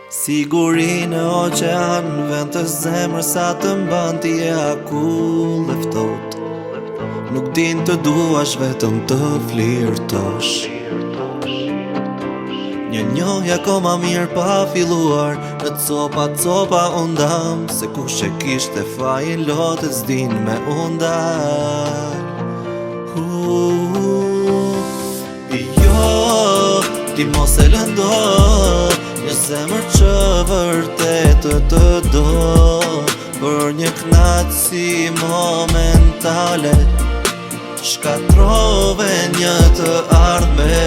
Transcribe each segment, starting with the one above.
Siguri në oqean, vend të zemrë sa të mban ti e akull e ftoht. Nuk din të duash vetëm të flirtosh. Një njohja koma mirë pa filluar, në copa undam, se kush e kishte fajin lotë s'din me undar. Jo, ti mos e lëndo, një zemër që vërtet të do, për një knatësi momentale, shkatrove një të ardhme.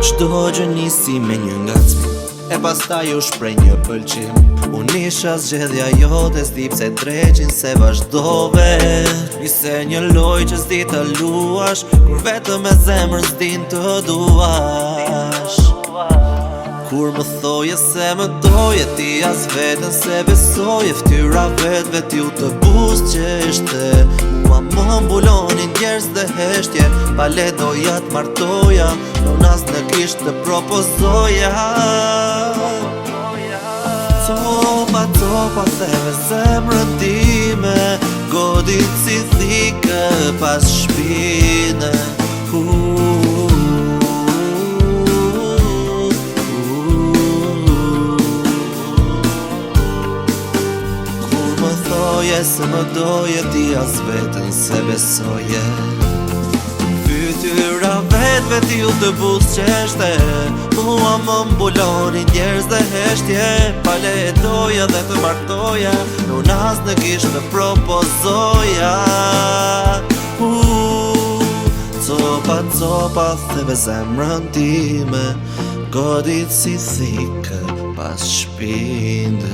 Çdo gjë nisi me një ngacmim, e pastaj u shpreh një pëlqim. Unë isha zgjedhja jote, s'di pse dreqin se vazhdove. Nise një lojë që s'di të luash, kur vetëm me zemër s'din të duash. Kur më thoje se më doje, ti as vetën se besoje, ftyra vetëve t'ju të buzëqeshte. Mua më mbulonin djerës dhe heshtje, pale doja t'martoja, në as në kisht të propozoja. Copa theve zemrën time, godit si thike pas shpine. Se më doje, ti as vetën se besoje. Fytyra vetëve t'ju të buzëqeshte, mua më mbulonin djerës dhe heshtje, pale e doja dhe të martoja, nuk as në kisht të propozoja. Copa theve zemrën time, godit si thike pas shpinde.